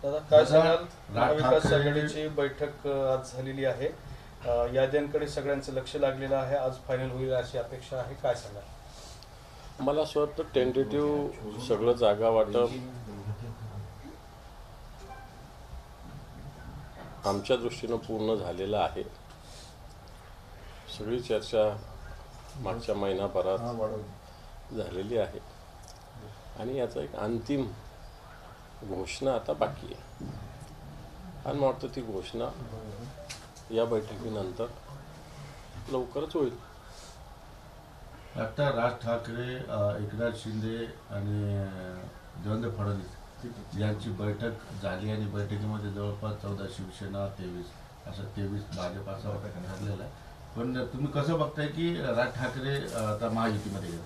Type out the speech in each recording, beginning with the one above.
दादा काय सांगाल? महाविकास आघाडीची बैठक आज झालेली आहे, याद्यांकडे सगळ्यांचं लक्ष लागलेलं आहे, आज फायनल होईल अशी अपेक्षा आहे, काय सांगाल? मला असं वाटतं टेंटेटिव्ह सगळं जागा वाटप आमच्या दृष्टीनं पूर्ण झालेलं आहे. सगळी चर्चा मागच्या महिनाभरात झालेली आहे आणि याचा एक अंतिम घोषणा आता बाकी आहे आणि मला वाटतं ती घोषणा या बैठकीनंतर लवकरच होईल. आता राज ठाकरे, एकनाथ शिंदे आणि देवेंद्र फडणवीस यांची बैठक झाली आणि बैठकीमध्ये जवळपास 14 शिवसेना, 23 असं 23 भाजपाचा ठरलेला आहे. पण तुम्ही कसं बघताय की राज ठाकरे आता महायुतीमध्ये गेले?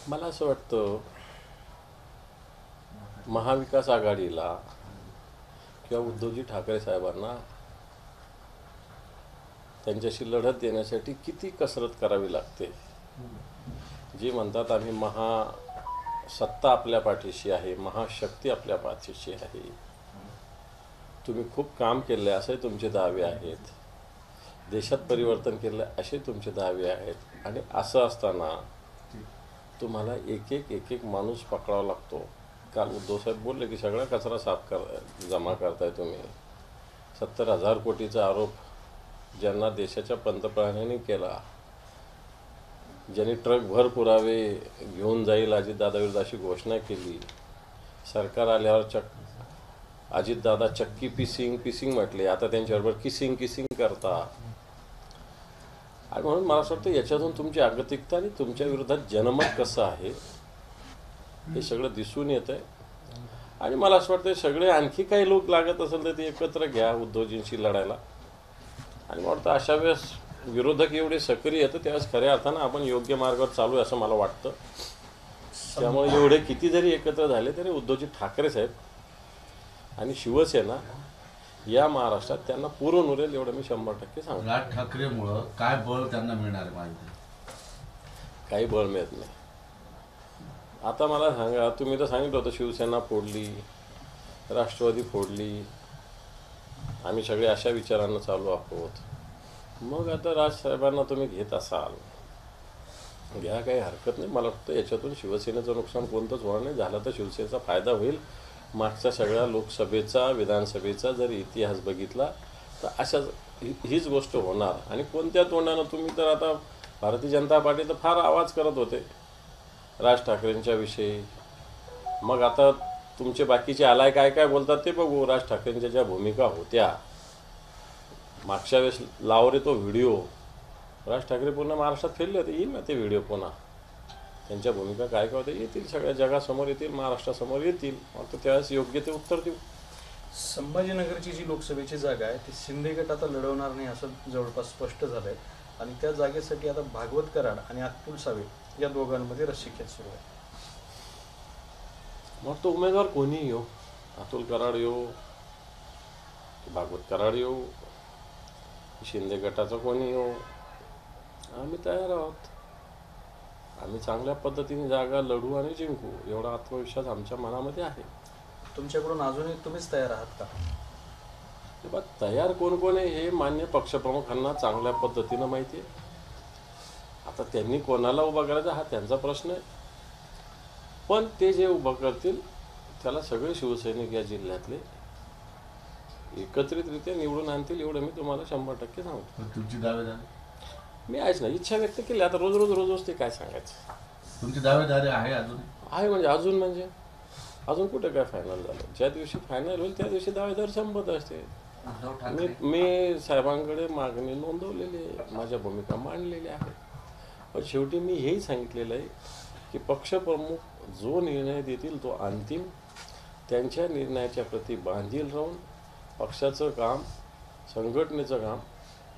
मला असं वाटतं महाविकास आघाडीला किंवा उद्धवजी ठाकरे साहेबांना त्यांच्याशी लढत देण्यासाठी किती कसरत करावी लागते. जी म्हणतात आम्ही महासत्ता आपल्या पाठीशी आहे, महाशक्ती आपल्या पाठीशी आहे, तुम्ही खूप काम केले असे तुमचे दावे आहेत, देशात परिवर्तन केलं असे तुमचे दावे आहेत आणि असं असताना तुम्हाला एक एक माणूस पकडावा लागतो. काल उद्धव साहेब बोलले की सगळा कचरा साफ जमा करताय तुम्ही. 70,000 कोटीचा आरोप ज्यांना देशाच्या पंतप्रधानांनी केला, ज्यांनी ट्रकभर पुरावे घेऊन जाईल अजितदादाविरुद्ध अशी घोषणा केली, सरकार आल्यावर अजितदादा चक्की पिसिंग म्हटले, आता त्यांच्याबरोबर किसिंग करता. आणि म्हणून मला असं वाटतं याच्यातून तुमची आगतिकता आणि तुमच्या विरोधात जनमत कसं आहे हे सगळं दिसून येतं आहे. आणि मला असं वाटतं सगळे आणखी काही लोक लागत असेल तर ते एकत्र घ्या उद्धवजींशी लढायला. आणि मला वाटतं अशा वेळेस विरोधक एवढे सक्रिय येतं त्यावेळेस खऱ्या अर्थानं आपण योग्य मार्गावर चालू आहे असं मला वाटतं. त्यामुळे एवढे किती जरी एकत्र झाले तरी उद्धवजी ठाकरे साहेब आणि शिवसेना या महाराष्ट्रात त्यांना पुरून उरेल एवढं मी 100% सांगतो. राज ठाकरेमुळं काय बळ त्यांना मिळणार आहे माहिती? काही बळ मिळत नाही. आता मला सांगा, तुम्ही तर सांगितलं होतं शिवसेना फोडली, राष्ट्रवादी फोडली, आम्ही सगळे अशा विचारांना चालू आहोत. मग आता राजसाहेबांना तुम्ही घेत असाल घ्या, काही हरकत नाही. मला वाटतं याच्यातून शिवसेनेचं नुकसान कोणतंच होणार नाही. झालं तर शिवसेनेचा फायदा होईल. मागच्या सगळ्या लोकसभेचा विधानसभेचा जर इतिहास बघितला तर अशाच हीच गोष्ट होणार. आणि कोणत्या तोंडानं तुम्ही तर आता भारतीय जनता पार्टी तर फार आवाज करत होते राज ठाकरेंच्या विषयी. मग आता तुमचे बाकीचे आलाय काय बोलतात ते बघू. राज ठाकरेंच्या ज्या भूमिका होत्या मागच्या वेळेस लावरे तो व्हिडिओ, राज ठाकरे पूर्ण महाराष्ट्रात फिरले होते, येईल ना ते व्हिडिओ पुन्हा. त्यांच्या भूमिका काय होत्या येतील, सगळ्या जगासमोर येतील, महाराष्ट्रासमोर येतील. तर त्यावेळेस योग्य ते उत्तर देऊ. संभाजीनगरची जी लोकसभेची जागा आहे ती शिंदे गट आता लढवणार नाही असं जवळपास स्पष्ट झालंय आणि त्या जागेसाठी आता भागवत कराड आणि अतुल सावे या दोघांमध्ये रस्सीखेच सुरू आहे. मग तो उमेदवार कोणी येऊ, अतुल कराड येऊ, भागवत कराड येऊ, शिंदे गटाचं कोणी येऊ, आम्ही तयार आहोत. आम्ही चांगल्या पद्धतीने जागा लढू आणि जिंकू एवढा आत्मविश्वास आमच्या मनामध्ये आहे. तुमच्याकडून अजूनही तुम्हीच तयार आहात का? तेव्हा तयार कोण आहे हे मान्य पक्षप्रमुखांना चांगल्या पद्धतीनं माहिती आहे. आता त्यांनी कोणाला उभा करायचा हा त्यांचा प्रश्न आहे. पण ते जे उभं करतील त्याला सगळे शिवसैनिक या जिल्ह्यातले एकत्रितरित्या निवडून आणतील एवढं मी तुम्हाला 100% सांगतो. तुमची दावेदारी? मी आहेच ना, इच्छा व्यक्त केली. आता रोज ते काय सांगायचं. तुमची दावेदारी आहे अजून? आहे म्हणजे अजून कुठे काय फायनल झालं. ज्या दिवशी फायनल होईल त्या दिवशी दावेदार संपत असते. मी साहेबांकडे मागणी नोंदवलेली आहे, माझ्या भूमिका मांडलेल्या आहे. पण शेवटी मी हेही सांगितलेलं आहे की पक्षप्रमुख जो निर्णय देतील तो अंतिम, त्यांच्या निर्णयाच्या प्रती बांधील राहून पक्षाचं काम, संघटनेचं काम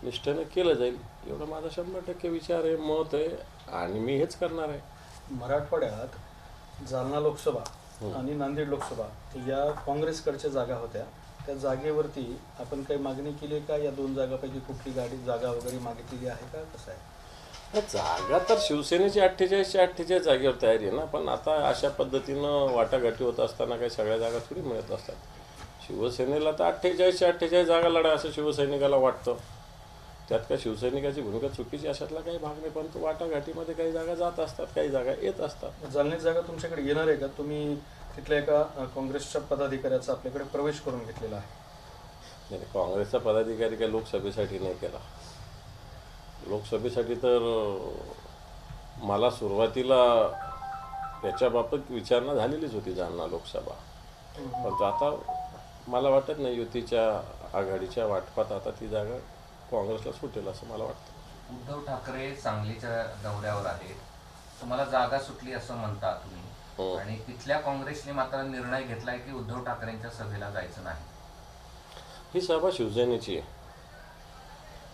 निष्ठेनं केलं जाईल एवढं माझा 100% विचार आहे, मत आहे आणि मी हेच करणार आहे. मराठवाड्यात जालना लोकसभा आणि नांदेड लोकसभा या काँग्रेसकडच्या जागा होत्या. त्या जागेवरती आपण काही मागणी केली का? या दोन जागापैकी कुठली जागा वगैरे मागितलेली आहे का? कसं आहे? जागा तर शिवसेनेची 48च्या 48 जागेवर तयारी आहे ना, पण आता अशा पद्धतीनं वाटाघाटी होत असताना काही सगळ्या जागा थोडी मिळत असतात. शिवसेनेला तर 48च्या 48 जागा लढा असं शिवसैनिकाला वाटतं. त्यात काय शिवसैनिकाची भूमिका चुकीची अशातला काही भाग नाही, परंतु वाटाघाटीमध्ये काही जागा जात असतात, काही जागा येत असतात. जालन्यात जागा तुमच्याकडे येणार आहे का? तुम्ही तिथल्या एका काँग्रेसच्या पदाधिकाऱ्याचा आपल्याकडे प्रवेश करून घेतलेला आहे. नाही, काँग्रेसचा पदाधिकारी काही लोकसभेसाठी नाही केला. लोकसभेसाठी तर मला सुरुवातीला याच्याबाबत विचारणा झालेलीच होती जालना लोकसभा, परंतु आता मला वाटत नाही युतीच्या आघाडीच्या वाटपात आता ती जागा काँग्रेसला सुटेल असं मला वाटतं. उद्धव ठाकरे सांगलीच्या दौऱ्यावर आहेत, तुम्हाला जागा सुटली असं म्हणता तुम्ही, आणि तिथल्या काँग्रेसने मात्र निर्णय घेतलाय की उद्धव ठाकरेंच्या सभेला जायचं नाही. ही सभा शिवसेनेची आहे.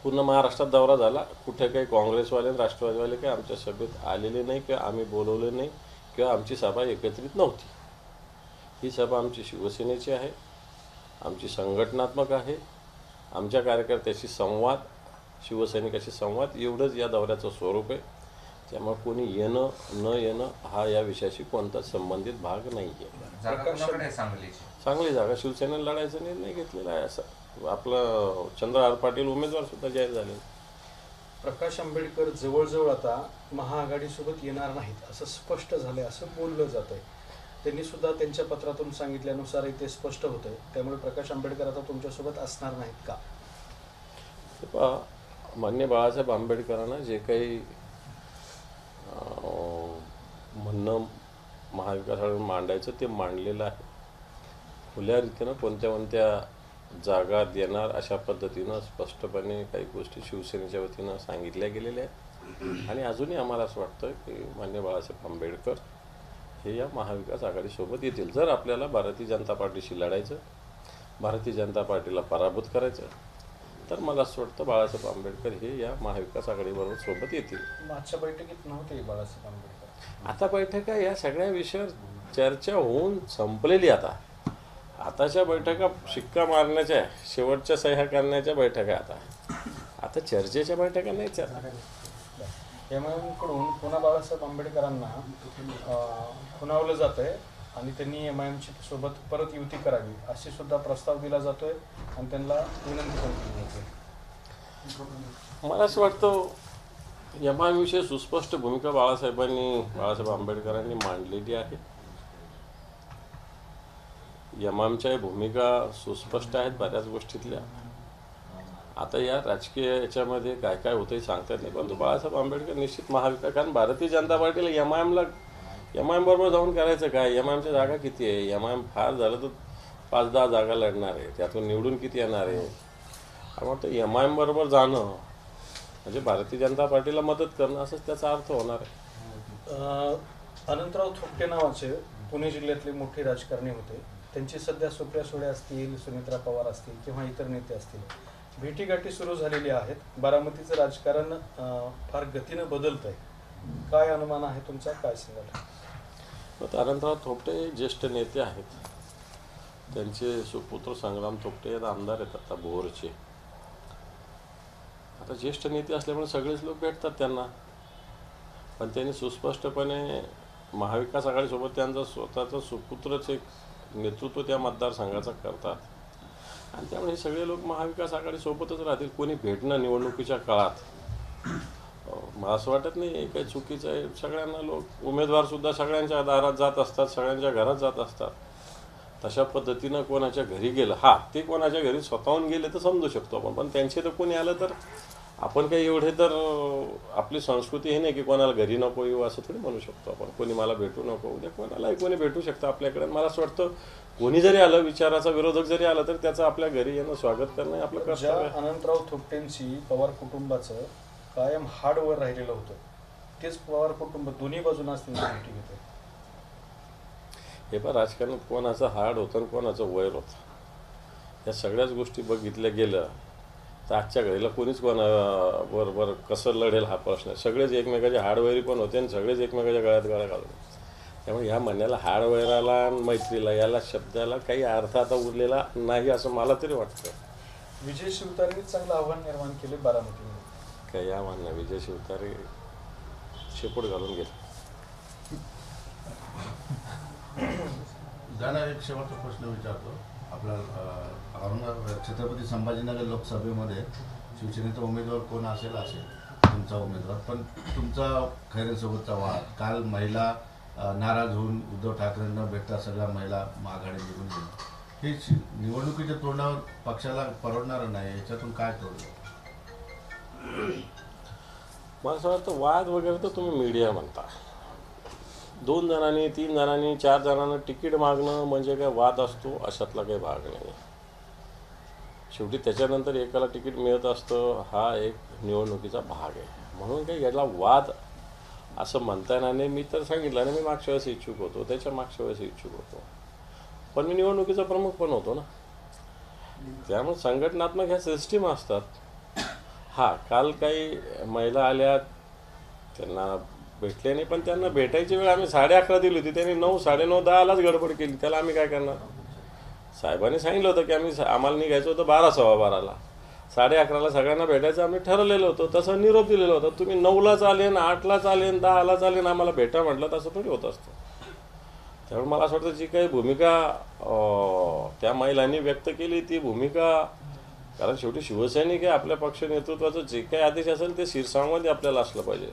पूर्ण महाराष्ट्रात दौरा झाला, कुठे काही काँग्रेसवाले राष्ट्रवादीवाले काही आमच्या सभेत आलेले नाही किंवा आम्ही बोलवले नाही किंवा आमची सभा एकत्रित नव्हती. ही सभा आमची शिवसेनेची आहे, आमची संघटनात्मक आहे, आमच्या कार्यकर्त्याशी संवाद, शिवसैनिकाशी संवाद एवढंच या दौऱ्याचं स्वरूप आहे. त्यामुळे कोणी येणं न येणं हा या विषयाशी कोणताच संबंधित भाग नाही आहे. जागा कोणाकडे सांगलीची? चांगली जागा शिवसेनेला लढायचा निर्णय घेतलेला आहे. असं आपलं चंद्रहार पाटील उमेदवार सुद्धा जाहीर झाले. प्रकाश आंबेडकर जवळजवळ आता महाआघाडीसोबत येणार नाहीत असं स्पष्ट झालंय, असं बोललं जात आहे. त्यांनी सुद्धा त्यांच्या पत्रातून सांगितल्यानुसार ते स्पष्ट होतंय. त्यामुळे प्रकाश आंबेडकर आता तुमच्यासोबत असणार नाहीत का? मान्य बाळासाहेब आंबेडकरांना जे काही म्हणणं महाविकास आघाडीवर मांडायचं ते मांडलेलं आहे. खुल्या रीतीनं कोणत्या कोणत्या जागा देणार अशा पद्धतीनं स्पष्टपणे काही गोष्टी शिवसेनेच्या वतीनं सांगितल्या गेलेल्या आहेत. आणि अजूनही आम्हाला असं वाटतं की मान्य बाळासाहेब आंबेडकर हे या महाविकास आघाडीसोबत येतील. जर आपल्याला भारतीय जनता पार्टीशी लढायचं, भारतीय जनता पार्टीला पराभूत करायचं, तर मला असं वाटतं बाळासाहेब आंबेडकर हे या महाविकास आघाडीबरोबर सोबत येतील. मागच्या बैठकीत नव्हते बाळासाहेब आंबेडकर. आता बैठका या सगळ्या विषयावर चर्चा होऊन संपलेली. आताच्या बैठका शिक्का मारण्याच्या, शेवटच्या सह्या करण्याच्या बैठका आता चर्चेच्या बैठका नाही चालणार. एमआयएमकडून पुन्हा बाळासाहेब आंबेडकरांना खुणावलं जात आहे आणि त्यांनी एमआयएमची सोबत परत युती करावी अशी सुद्धा प्रस्ताव दिला जातोय आणि त्यांना विनंती पण केली जाते. मला असं वाटतं एमआयएमविषयी सुस्पष्ट भूमिका बाळासाहेब आंबेडकरांनी मांडलेली आहे. एमआयएमच्या भूमिका सुस्पष्ट आहेत बऱ्याच गोष्टीतल्या. आता या राजकीय याच्यामध्ये काय काय होतंही सांगता येत नाही, परंतु बाळासाहेब आंबेडकर निश्चित महाविकास, कारण भारतीय जनता पार्टीला एमआयएम बरोबर जाऊन करायचं काय? एमआयएमच्या जागा किती आहे? एमआयएम फार झालं तर 5-10 जागा लढणार आहे, त्यातून निवडून किती येणार आहे? वाटतं एमआयएम बरोबर जाणं म्हणजे भारतीय जनता पार्टीला मदत करणं असंच त्याचा अर्थ होणार आहे. अनंतराव थोपटे नावाचे पुणे जिल्ह्यातले मोठे राजकारणी होते. त्यांची सध्या सुप्रिया सुळे असतील, सुनेत्रा पवार असतील किंवा इतर नेते असतील, भेटीगाठी सुरू झालेली आहेत. बारामतीचं राजकारण फार गतीनं बदलत आहे. काय अनुमान आहे तुमचा, काय सांगाल? अनंतराव थोपटे ज्येष्ठ नेते आहेत. त्यांचे सुपुत्र संग्राम थोपटे आमदार आहेत आता भोरचे. आता ज्येष्ठ नेते असल्यामुळे सगळेच लोक भेटतात त्यांना, पण त्यांनी सुस्पष्टपणे महाविकास आघाडीसोबत त्यांचा स्वतःचं सुपुत्रच एक नेतृत्व त्या मतदारसंघाचं करतात आणि त्यामुळे हे सगळे लोक महाविकास आघाडीसोबतच राहतील. कोणी भेटणं निवडणुकीच्या काळात मला असं वाटत नाही काही चुकीचं आहे. सगळ्यांना लोक उमेदवारसुद्धा सगळ्यांच्या दारात जात असतात, सगळ्यांच्या घरात जात असतात. तशा पद्धतीनं कोणाच्या घरी गेलं, ते कोणाच्या घरी स्वतःहून गेले तर समजू शकतो आपण, पण त्यांचे तर कोणी आलं तर आपण काही एवढे तर आपली संस्कृती हे नाही की कोणाला घरी नको येऊ असं थोडी म्हणू शकतो आपण. कोणी मला भेटू नको, उद्या कोणालाही कोणी भेटू शकतं आपल्याकडे. मला असं वाटतं कोणी जरी आलं, विचाराचा विरोधक जरी आलं, तर त्याचं आपल्या घरी येणं स्वागत करणं आपलं कर्तव्य आहे. अनंतराव थोपटेंची पवार कुटुंबाचं कायम हाडवर राहिलेलं होतं, तेच पवार कुटुंब दोन्ही बाजून असतील भेटी घेते. हे पण राजकारणात कोणाचं हाड होतं आणि कोणाचं वैर होतं, या सगळ्याच गोष्टी बघितल्या गेलं तर आजच्या घडीला कोणीच कोणाबरोबर कसं लढेल हा प्रश्न आहे. सगळेच एकमेकाचे हाडवैरी पण होते आणि सगळेच एकमेकाच्या गळ्यात गळा घालून. त्यामुळे ह्या म्हणण्याला हाडवैराला आणि मैत्रीला याला शब्दाला काही अर्थ आता उरलेला नाही असं मला तरी वाटतं. विजय शिवतारेंनी चांगलं आव्हान निर्माण केले बारामतीमध्ये. काय या म्हणणं विजय शिवतारे शेपूट घालून गेले. जाणार एक शेवटचा प्रश्न विचारतो. आपला औरंगाबाद छत्रपती संभाजीनगर लोकसभेमध्ये शिवसेनेचा उमेदवार कोण असेल तुमचा उमेदवार, पण तुमचा खैरेंसोबतचा वाद, काल महिला नाराज होऊन उद्धव ठाकरेंना भेटता सगळ्या महिला आघाडी निघून गेल्या, हे निवडणुकीच्या तोंडावर पक्षाला परवडणारं नाही. याच्यातून काय तोडलं? मला असं वाटतं वाद वगैरे तर तुम्ही मीडिया म्हणता. 2 जणांनी 3 जणांनी 4 जणांना तिकीट मागणं म्हणजे काय वाद असतो अशातला काही भाग नाही. शेवटी त्याच्यानंतर एकाला तिकीट मिळत असतं, हा एक निवडणुकीचा भाग आहे. म्हणून काही याला वाद असं म्हणता येणार नाही. मी तर सांगितलं ना, मी मागच्या वेळेस इच्छुक होतो, त्याच्या मागच्या वेळेस इच्छुक होतो, पण मी निवडणुकीचा प्रमुख पण होतो ना. त्यामुळे संघटनात्मक ह्या सिस्टीम असतात. हा काल काही महिला आल्या, त्यांना भेटले नाही, पण त्यांना भेटायची वेळ आम्ही 11:30 दिली होती, त्यांनी 9, 9:30, 10लाच गडबड केली. त्याला आम्ही काय करणार? साहेबांनी सांगितलं होतं की आम्हाला निघायचं होतं 12, 12:15ला, 11:30ला सगळ्यांना भेटायचं आम्ही ठरवलेलं होतं. तसं निरोप दिलेला होता. तुम्ही 9ला चालेन, 8ला चालेन, 10ला चालेन, आम्हाला भेटा म्हटलं तसं थोडी होत असतं. त्यामुळे मला असं वाटतं जी काही भूमिका त्या महिलांनी व्यक्त केली ती भूमिका, कारण शेवटी शिवसैनिक आहे, आपल्या पक्ष नेतृत्वाचं जे काही आदेश असेल ते शिरसावमध्ये आपल्याला असलं पाहिजे.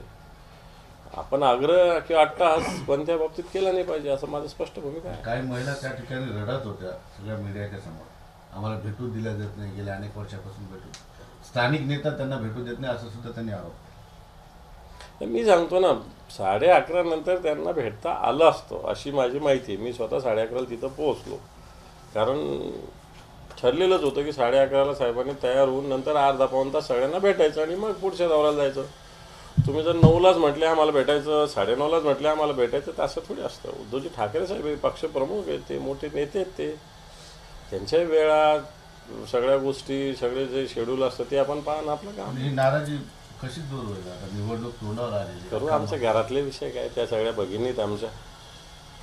आपण आग्रह किंवा अट्टहास कोणत्या बाबतीत केला नाही पाहिजे, असं माझं स्पष्ट भूमिका आहे. काही महिला त्या ठिकाणी रडत होत्या सगळ्या मीडियाच्या समोर, आम्हाला भेटू दिल्या जात नाही, गेल्या अनेक वर्षापासून स्थानिक नेता त्यांना भेटू देत नाही, असं सुद्धा त्यांनी आरोप. मी सांगतो ना, 11:30 नंतर त्यांना भेटता आलं असतं अशी माझी माहिती आहे. मी स्वतः 11:30ला तिथं पोहोचलो, कारण ठरलेलंच होतं की 11:30ला साहेबांनी तयार होऊन नंतर अर्धा पाऊण तास सगळ्यांना भेटायचं आणि मग पुढच्या दौऱ्याला जायचं. तुम्ही जर 9लाच म्हटले आम्हाला भेटायचं, 9:30लाच म्हटले आम्हाला भेटायचं, तर असं थोडी असतं. उद्धवजी ठाकरे साहेब हे पक्षप्रमुख आहेत, ते मोठे नेते आहेत, ते त्यांच्या वेळा सगळ्या गोष्टी, सगळे जे शेड्यूल असतं ते आपण पाहणं आपलं काम. ही नाराजी कशी दूर होईल? आता निवडणूक तोंडावर आलेली करू, आमच्या घरातले विषय काय, त्या सगळ्या भगिनीत आमच्या,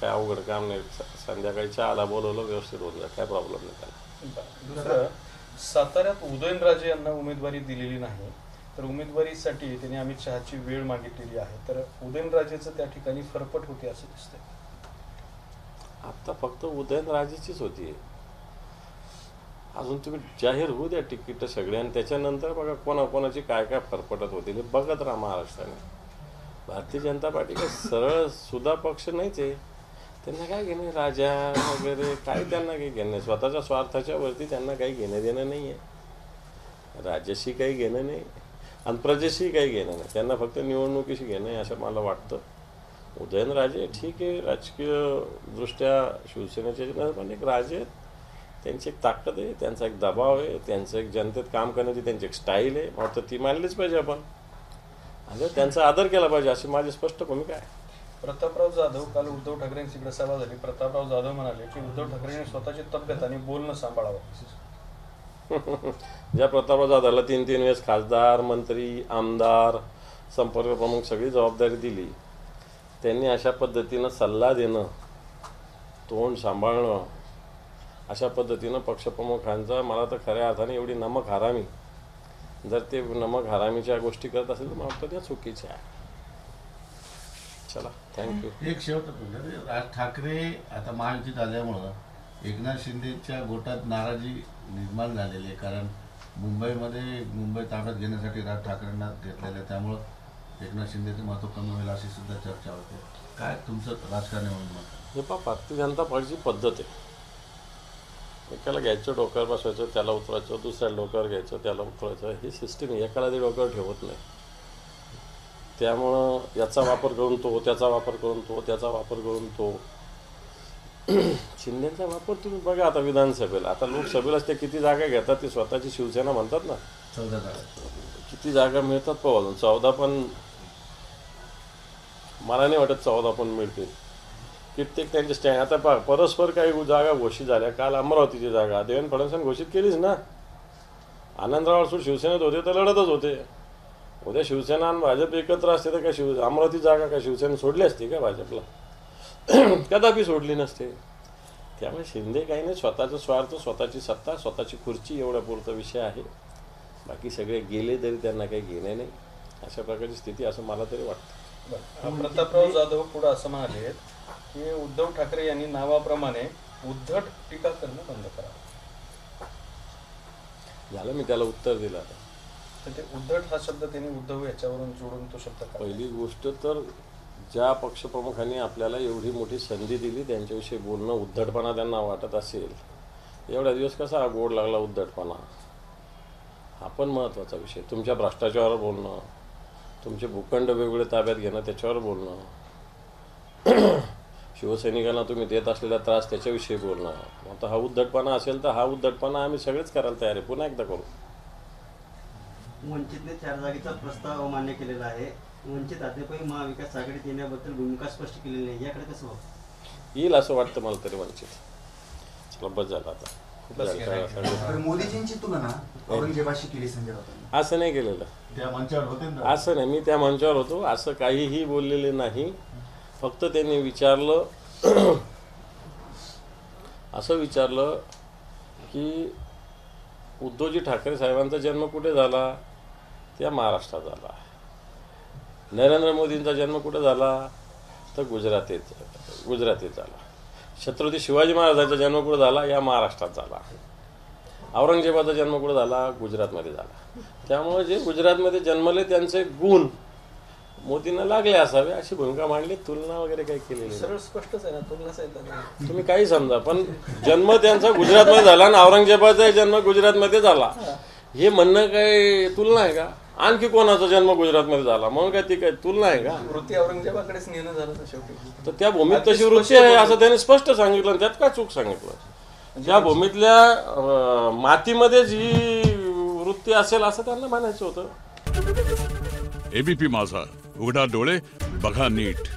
काय अवघड काम नाही. संध्याकाळी चहाला बोलवलं, व्यवस्थित होऊन जाईल, काय प्रॉब्लेम नाही त्याला. दुसरं, साताऱ्यात उदयनराजे यांना उमेदवारी दिलेली नाही, तर उमेदवारीसाठी त्यांनी अमित शहाची वेळ मागितलेली आहे, तर उदयनराजेचं त्या ठिकाणी फरफट होते असं दिसतंय. आता फक्त उदयनराजेचीच होती, अजून तुम्ही जाहीर होऊ द्या तिकीट सगळ्यांनी, त्याच्यानंतर बघा कोणाकोणाची काय काय फरफटत होती हे बघत राहा. महाराष्ट्राने भारतीय जनता पार्टी काय सरळ सुद्धा पक्ष नाहीच आहे. त्यांना काय घेणे, राजा वगैरे काय त्यांना काही घेणं, स्वतःच्या स्वार्थाच्या वरती त्यांना काही घेणं देणं नाही आहे. राज्याशी काही घेणं नाही आणि प्रजेशी काही घेणं नाही, त्यांना फक्त निवडणुकीशी घेणं आहे असं मला वाटतं. उदयनराजे ठीक आहे, राजकीय दृष्ट्या शिवसेनेचे पण एक राजे आहेत, त्यांची एक ताकद आहे, त्यांचा एक दबाव आहे, त्यांचं एक जनतेत काम करण्याची त्यांची एक स्टाईल आहे, मला तर ती मानलीच पाहिजे आपण, आणि त्यांचा आदर केला पाहिजे अशी माझी स्पष्ट भूमिका आहे. प्रतापराव जाधव, काल उद्धव ठाकरेंची इकडे सभा झाली, प्रतापराव जाधव म्हणाले की उद्धव ठाकरेंनी स्वतःची तब्येत आणि बोलणं सांभाळावं. ज्या प्रतापराव जाधवला 3-3 वेळेस खासदार, मंत्री, आमदार, संपर्क प्रमुख सगळी जबाबदारी दिली, त्यांनी अशा पद्धतीनं सल्ला देणं, तोंड सांभाळणं, अशा पद्धतीनं पक्षप्रमुखांचा, मला तर खऱ्या अर्थाने एवढी नमक हरामी, जर ते नमक हरामीच्या गोष्टी करत असेल तर मला वाटतं त्या चुकीच्या आहे. चला, थँक्यू. एक शेवटचा प्रश्न, राज ठाकरे आता महायुतीत आल्यामुळं एकनाथ शिंदेच्या गोटात नाराजी निर्माण झालेली आहे, कारण मुंबई ताब्यात घेण्यासाठी राज ठाकरेंना घेतलेलं आहे, त्यामुळं एकनाथ शिंदेचं महत्त्व कमी होईल अशी सुद्धा चर्चा होते. काय तुमचं राजकारणी म्हणून मत? हे भारतीय जनता पार्टीची पद्धत आहे, एकाला घ्यायचं डोक्यावर बसवायचं, त्याला उतरायचं, दुसऱ्याला डोक्यावर घ्यायचं, त्याला उतरायचं, ही सिस्टीम एकाला ते डोक्यावर ठेवत नाही. त्यामुळं याचा वापर करून तो, त्याचा वापर करून तो, त्याचा वापर करून तो. शिंदेचा वापर तुम्ही बघा आता विधानसभेला, आता लोकसभेलाच ते किती जागा घेतात, ते स्वतःची शिवसेना म्हणतात ना, 14 जागा, किती जागा मिळतात पाहून, 14 पण मला नाही वाटत 14 पण मिळतील. कित्येक त्यांचे स्टँड आता पहा, परस्पर काही जागा घोषित झाल्या. काल अमरावतीची जागा देवेंद्र फडणवीसांनी घोषित केलीच ना. आनंदराव अडसूळ शिवसेनेत होते तर लढतच होते. उद्या शिवसेना आणि भाजप एकत्र असते तर काय अमरावती जागा काय शिवसेना सोडली असती का भाजपला? कदापि सोडली नसते. त्यामुळे शिंदे काही नाही, स्वतःचा स्वार्थ, स्वतःची सत्ता, स्वतःची खुर्ची एवढा पुरता विषय आहे. बाकी सगळे गेले तरी त्यांना काही घेणे नाही, अशा प्रकारची स्थिती असं मला तरी वाटतं. प्रतापराव जाधव पुढे असं म्हणाले आहेत की उद्धव ठाकरे यांनी नावाप्रमाणे उद्धट टीका करणं बंद करावं. झालं, मी त्याला उत्तर दिलं. तर ते उद्धट हा शब्द त्यांनी उद्धव याच्यावरून जोडून तो शब्द काढला. पहिली गोष्ट तर ज्या पक्षप्रमुखांनी आपल्याला एवढी मोठी संधी दिली त्यांच्याविषयी बोलणं उद्धटपणा त्यांना वाटत असेल, एवढ्या दिवस कसा गोड लागला उद्धटपणा, हा पण महत्त्वाचा विषय. तुमच्या भ्रष्टाचारावर बोलणं, तुमचे भूखंड वेगवेगळे ताब्यात घेणं त्याच्यावर बोलणं, शिवसैनिकांना तुम्ही देत असलेला त्रास त्याच्याविषयी बोलणं, आता हा उद्धटपणा असेल तर हा उद्धटपणा आम्ही सगळेच करायला तयार आहे. पुन्हा एकदा करू. वंचितने 4 जागेचा प्रस्ताव मान्य केलेला आहे. वंचित अद्यापही महाविकास आघाडीत येण्याबद्दल भूमिका स्पष्ट केलेली नाही, याकडे कसं होतं? येईल असं वाटतं मला तरी वंचित. चला बस झालं आता. तर मोदीजींची तुलना औरंगजेबाशी केली संजय राऊतांनी. असं नाही केलेलं. त्या मंचावर होते ना. असं नाही, मी त्या मंचावर होतो, असं काहीही बोललेले नाही. फक्त त्यांनी विचारलं, असं विचारलं की उद्धवजी ठाकरे साहेबांचा जन्म कुठे झाला? त्या महाराष्ट्रात झाला. नरेंद्र मोदींचा जन्म कुठे झाला? तर गुजरातीत झाला. छत्रपती शिवाजी महाराजांचा जन्म कुठे झाला? या महाराष्ट्रात झाला. औरंगजेबाचा जन्म कुठे झाला? गुजरातमध्ये झाला. त्यामुळे जे गुजरातमध्ये जन्मले त्यांचे गुण मोदींना लागले असावे अशी भूमिका मांडली. तुलना वगैरे काही केलेली नाही. सरळ स्पष्टच आहे ना, तुलनाच आहे. तुम्ही काही समजा, पण जन्म त्यांचा गुजरातमध्ये झाला आणि औरंगजेबाचा जन्म गुजरातमध्ये झाला, हे म्हणणं काय तुलना आहे का? आणखी कोणाचा जन्म गुजरातमध्ये झाला म्हणून काय ती काय तुलना आहे का? वृत्ती औरंगजेबाकडेच नेणं झालं ना शेवटी. तर त्या भूमीत तशी वृत्ती आहे असं त्याने स्पष्ट सांगितलं. त्यात काय चूक सांगितलं? ज्या भूमीतल्या मातीमध्ये जी वृत्ती असेल असं त्यांना म्हणायचं होतं. एबीपी माझा, उघडा डोळे बघा नीट.